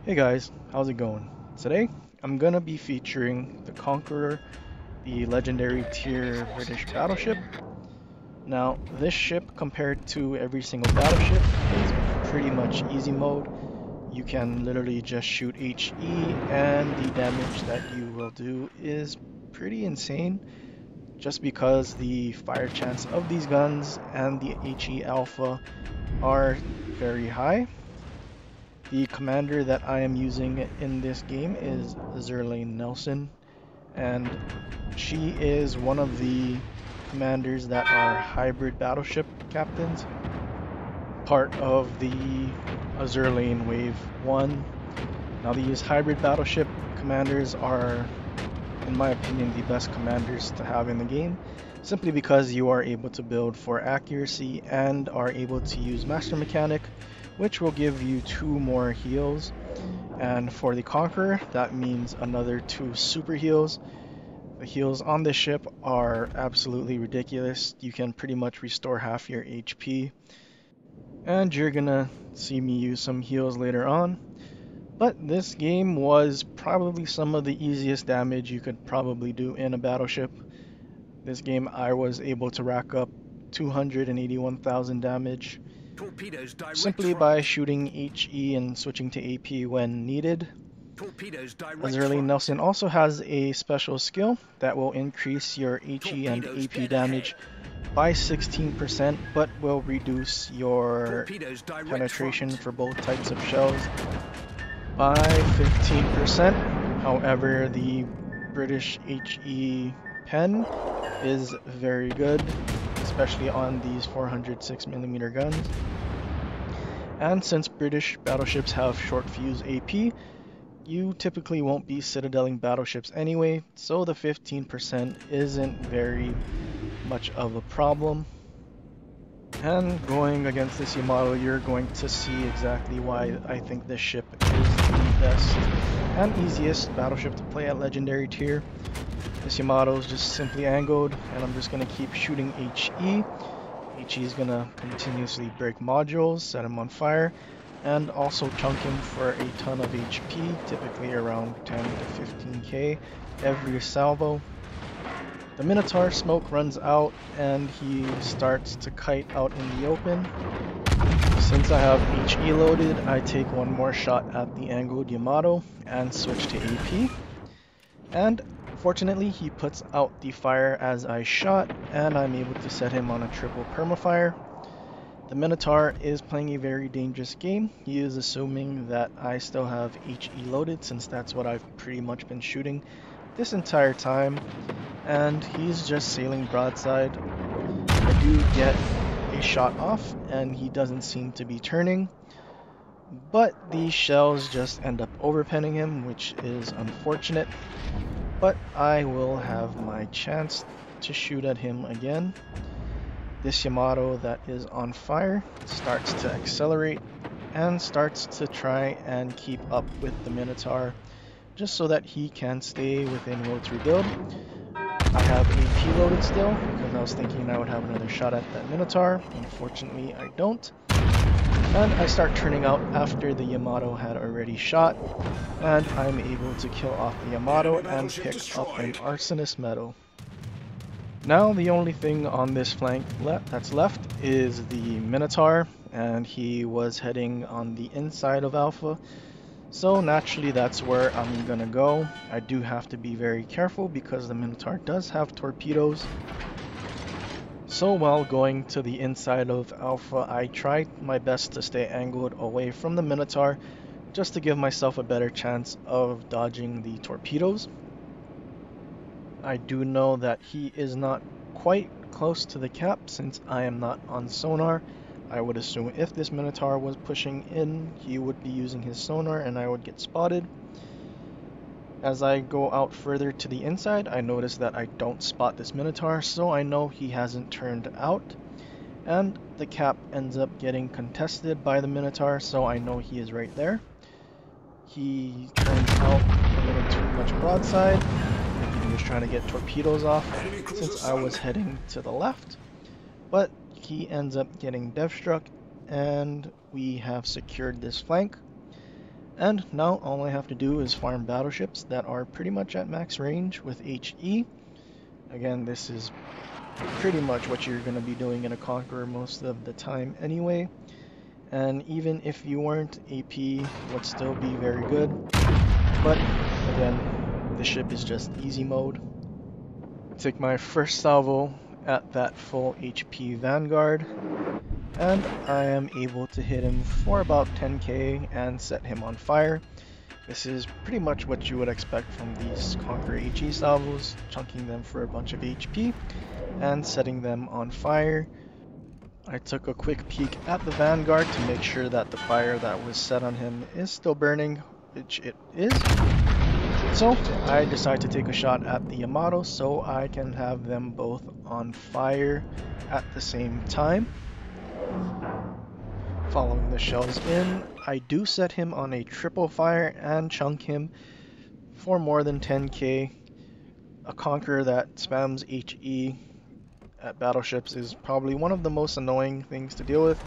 Hey guys, how's it going? Today, I'm gonna be featuring the Conqueror, the legendary tier British battleship. Now, this ship, compared to every single battleship, is pretty much easy mode. You can literally just shoot HE, and the damage that you will do is pretty insane, just because the fire chance of these guns and the HE alpha are very high. The commander that I am using in this game is Zerlane Nelson, and she is one of the commanders that are hybrid battleship captains, part of the Zerlane Wave 1. Now, these hybrid battleship commanders are, in my opinion, the best commanders to have in the game, simply because you are able to build for accuracy and are able to use Master Mechanic, which will give you 2 more heals. And for the Conqueror, that means another 2 super heals. The heals on this ship are absolutely ridiculous. You can pretty much restore half your HP. And you're gonna see me use some heals later on. But this game was probably some of the easiest damage you could probably do in a battleship. This game I was able to rack up 281,000 damage Torpedoes direct simply by front. shooting HE and switching to AP when needed. Torpedoes direct Zerlane front. Nelson also has a special skill that will increase your HE and Torpedoes AP dead ahead. damage by 16%, but will reduce your Torpedoes direct penetration front. for both types of shells by 15%. However, the British HE pen is very good, especially on these 406mm guns. And since British battleships have short fuse AP, you typically won't be citadeling battleships anyway, so the 15% isn't very much of a problem. And going against this Yamato, you're going to see exactly why I think this ship is the best and easiest battleship to play at Legendary tier. This Yamato is just simply angled, and I'm just going to keep shooting HE. HE is going to continuously break modules, set them on fire, and also chunk him for a ton of HP, typically around 10 to 15k every salvo. The Minotaur smoke runs out and he starts to kite out in the open. Since I have HE loaded, I take one more shot at the angled Yamato and switch to AP. And fortunately, he puts out the fire as I shot, and I'm able to set him on a triple permafire. The Minotaur is playing a very dangerous game. He is assuming that I still have HE loaded, since that's what I've pretty much been shooting this entire time, and he's just sailing broadside. I do get a shot off, and he doesn't seem to be turning, but these shells just end up overpenning him, which is unfortunate. But I will have my chance to shoot at him again. This Yamato that is on fire starts to accelerate and starts to try and keep up with the Minotaur, just so that he can stay within rotary build. I have AP loaded still, because I was thinking I would have another shot at that Minotaur. Unfortunately, I don't. And I start turning out after the Yamato had already shot, and I'm able to kill off the Yamato and pick up an Arsonist medal. Now the only thing on this flank that's left is the Minotaur, and he was heading on the inside of Alpha. So naturally that's where I'm gonna go. I do have to be very careful because the Minotaur does have torpedoes. So while going to the inside of Alpha, I tried my best to stay angled away from the Minotaur, just to give myself a better chance of dodging the torpedoes. I do know that he is not quite close to the cap, since I am not on sonar. I would assume if this Minotaur was pushing in, he would be using his sonar and I would get spotted. As I go out further to the inside, I notice that I don't spot this Minotaur, so I know he hasn't turned out. And the cap ends up getting contested by the Minotaur, so I know he is right there. He turns out a little too much broadside. He was trying to get torpedoes off since I was heading to the left. But he ends up getting dev struck, and we have secured this flank. And now all I have to do is farm battleships that are pretty much at max range with HE. Again, this is pretty much what you're going to be doing in a Conqueror most of the time anyway. And even if you weren't, AP would still be very good. But again, the ship is just easy mode. Take my first salvo at that full HP Vanguard, and I am able to hit him for about 10k and set him on fire. This is pretty much what you would expect from these Conqueror HE salvos, chunking them for a bunch of HP and setting them on fire. I took a quick peek at the Vanguard to make sure that the fire that was set on him is still burning, which it is. So I decide to take a shot at the Yamato so I can have them both on fire at the same time. Following the shells in, I do set him on a triple fire and chunk him for more than 10k. A Conqueror that spams HE at battleships is probably one of the most annoying things to deal with,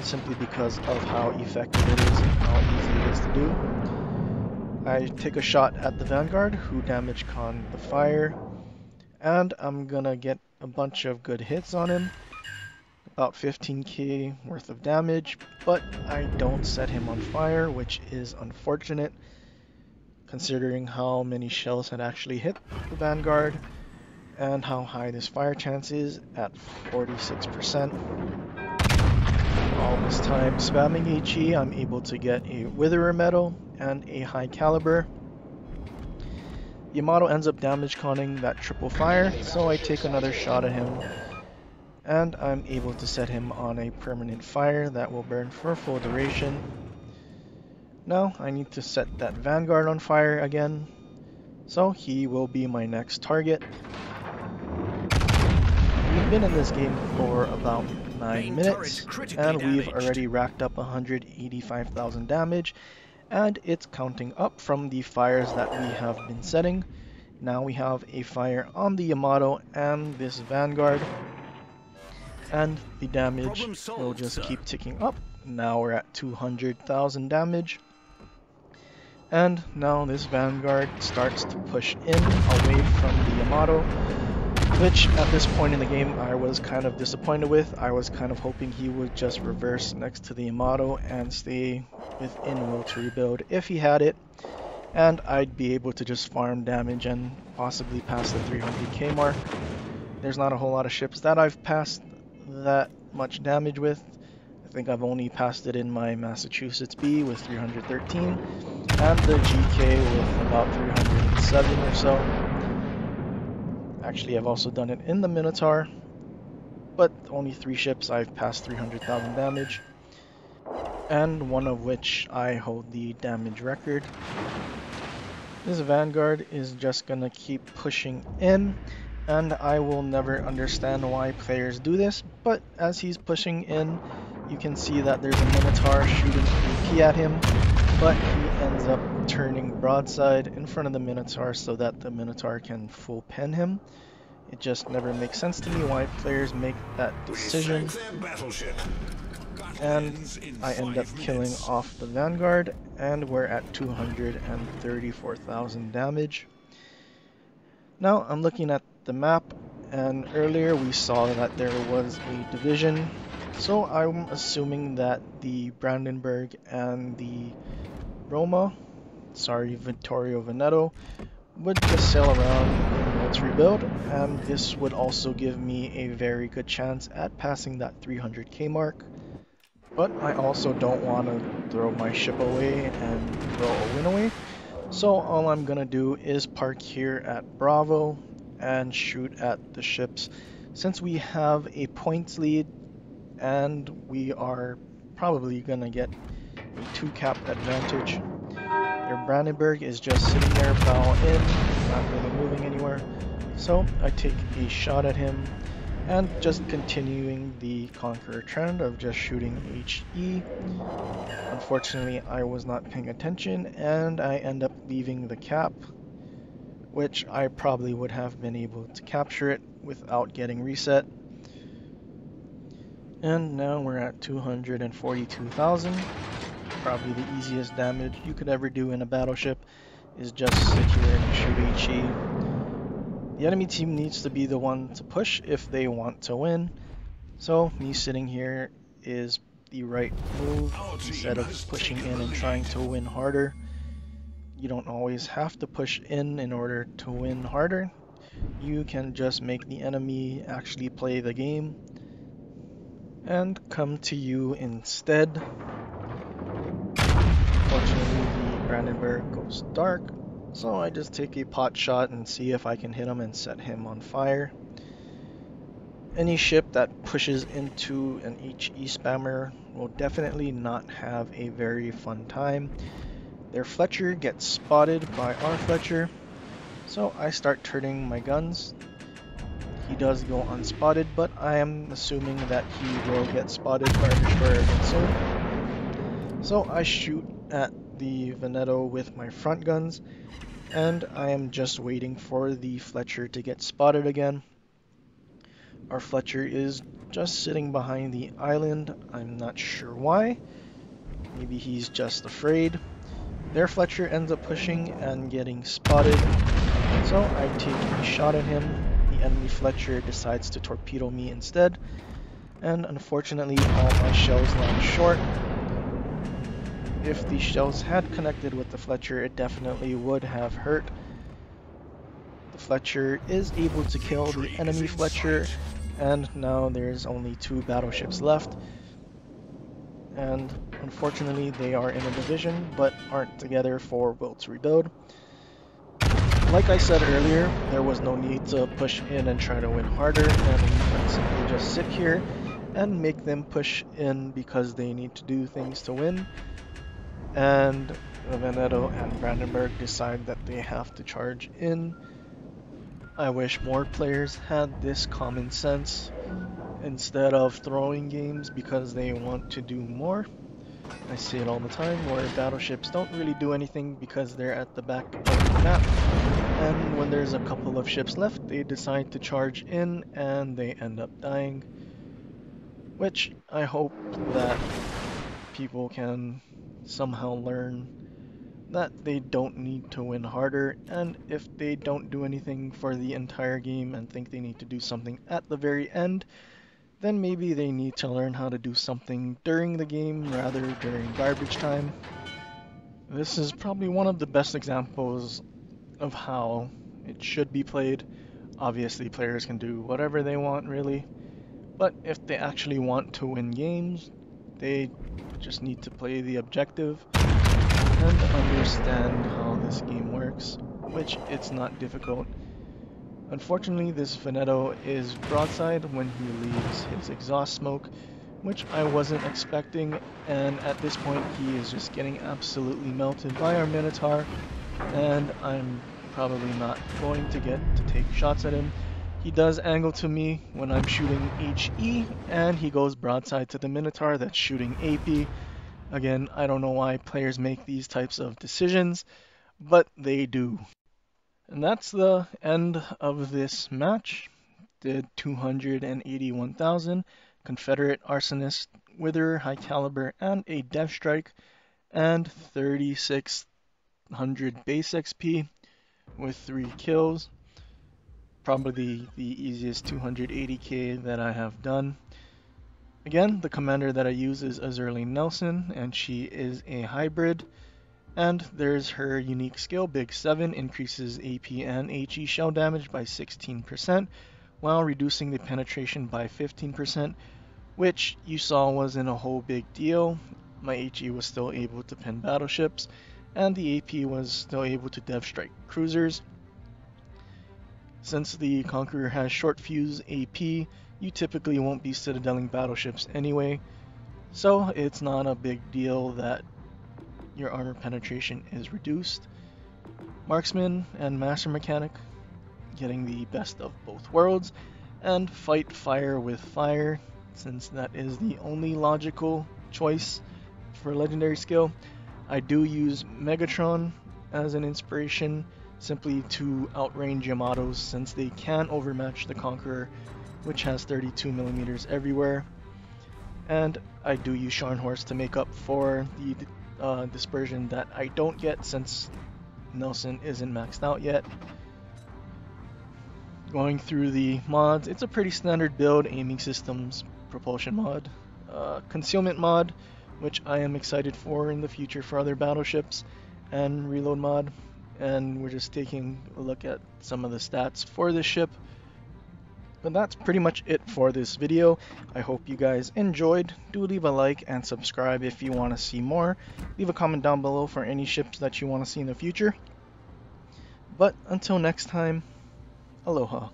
simply because of how effective it is and how easy it is to do. I take a shot at the Vanguard, who damage con the fire, and I'm gonna get a bunch of good hits on him, about 15k worth of damage, but I don't set him on fire, which is unfortunate, considering how many shells had actually hit the Vanguard, and how high this fire chance is at 46%. All this time spamming HE, I'm able to get a Witherer medal and a high caliber. Yamato ends up damage conning that triple fire, so I take another shot at him, and I'm able to set him on a permanent fire that will burn for full duration. Now I need to set that Vanguard on fire again, so he will be my next target. We've been in this game for about 9 minutes, and we've already racked up 185,000 damage, and it's counting up from the fires that we have been setting. Now we have a fire on the Yamato and this Vanguard, and the damage will just keep ticking up. Now we're at 200,000 damage, and now this Vanguard starts to push in away from the Yamato, which at this point in the game I was kind of disappointed with. I was kind of hoping he would just reverse next to the Yamato and stay within will to rebuild if he had it, and I'd be able to just farm damage and possibly pass the 300k mark. There's not a whole lot of ships that I've passed that much damage with. I think I've only passed it in my Massachusetts B with 313, and the GK with about 307 or so. Actually, I've also done it in the Minotaur, but only 3 ships I've passed 300,000 damage, and one of which I hold the damage record. This Vanguard is just gonna keep pushing in, and I will never understand why players do this, but as he's pushing in, you can see that there's a Minotaur shooting AP at him, but he ends up turning broadside in front of the Minotaur so that the Minotaur can full pen him. It just never makes sense to me why players make that decision. And I end up killing off the Vanguard, and we're at 234,000 damage. Now I'm looking at the map, and earlier we saw that there was a division, so I'm assuming that the Brandenburg and the Vittorio Veneto would just sail around in will to rebuild, and this would also give me a very good chance at passing that 300k mark. But I also don't want to throw my ship away and throw a win away, so all I'm gonna do is park here at Bravo and shoot at the ships, since we have a points lead and we are probably gonna get a 2-cap advantage. Their Brandenburg is just sitting there, bow in, not really moving anywhere, so I take a shot at him, and just continuing the Conqueror trend of just shooting HE. Unfortunately, I was not paying attention, and I end up leaving the cap, which I probably would have been able to capture it without getting reset. And now we're at 242,000. probably the easiest damage you could ever do in a battleship, is just sit here and shoot HE. The enemy team needs to be the one to push if they want to win, so me sitting here is the right move instead of pushing in and trying to win harder. You don't always have to push in order to win harder. You can just make the enemy actually play the game and come to you instead. Fortunately, the Brandenburg goes dark, so I just take a pot shot and see if I can hit him and set him on fire. Any ship that pushes into an HE spammer will definitely not have a very fun time. Their Fletcher gets spotted by our Fletcher, so I start turning my guns. He does go unspotted, but I am assuming that he will get spotted by Destroyer again soon. So I shoot at the Veneto with my front guns, and I am just waiting for the Fletcher to get spotted again. Our Fletcher is just sitting behind the island. I'm not sure why. Maybe he's just afraid. Their Fletcher ends up pushing and getting spotted, so I take a shot at him. The enemy Fletcher decides to torpedo me instead, and unfortunately all my shells land short. If the shells had connected with the Fletcher, it definitely would have hurt. The Fletcher is able to kill the enemy Fletcher, and now there's only 2 battleships left. And unfortunately they are in a division but aren't together for Will to Rebuild. Like I said earlier, there was no need to push in and try to win harder, and we can simply just sit here and make them push in because they need to do things to win. And Veneto and Brandenburg decide that they have to charge in. I wish more players had this common sense instead of throwing games because they want to do more. I see it all the time where battleships don't really do anything because they're at the back of the map, and when there's a couple of ships left, they decide to charge in and they end up dying. Which I hope that people can somehow learn that they don't need to win harder, and if they don't do anything for the entire game and think they need to do something at the very end, then maybe they need to learn how to do something during the game rather during garbage time. This is probably one of the best examples of how it should be played. Obviously players can do whatever they want really, but if they actually want to win games, they just need to play the objective and understand how this game works, which it's not difficult. Unfortunately, this Veneto is broadside when he leaves his exhaust smoke, which I wasn't expecting, and at this point he is just getting absolutely melted by our Minotaur, and I'm probably not going to get to take shots at him. He does angle to me when I'm shooting HE, and he goes broadside to the Minotaur that's shooting AP. Again, I don't know why players make these types of decisions, but they do. And that's the end of this match. Did 281,000, Confederate Arsonist, Wither, High Caliber, and a Death Strike, and 3,600 base XP with 3 kills. Probably the easiest 280k that I have done. Again, the commander that I use is Azurlane Nelson, and she is a hybrid. And there's her unique skill, Big 7, increases AP and HE shell damage by 16%, while reducing the penetration by 15%, which you saw wasn't a whole big deal. My HE was still able to pen battleships, and the AP was still able to dev strike cruisers. Since the Conqueror has short fuse AP, you typically won't be citadeling battleships anyway, so it's not a big deal that your armor penetration is reduced. Marksman and Master Mechanic, getting the best of both worlds, and fight fire with fire, since that is the only logical choice for legendary skill. I do use Megatron as an inspiration, simply to outrange Yamatos, since they can overmatch the Conqueror, which has 32mm everywhere. And I do use Scharnhorst to make up for the dispersion that I don't get since Nelson isn't maxed out yet. Going through the mods, it's a pretty standard build: aiming systems, propulsion mod, concealment mod, which I am excited for in the future for other battleships, and reload mod. And we're just taking a look at some of the stats for this ship. But that's pretty much it for this video. I hope you guys enjoyed. Do leave a like and subscribe if you want to see more. Leave a comment down below for any ships that you want to see in the future. But until next time, aloha.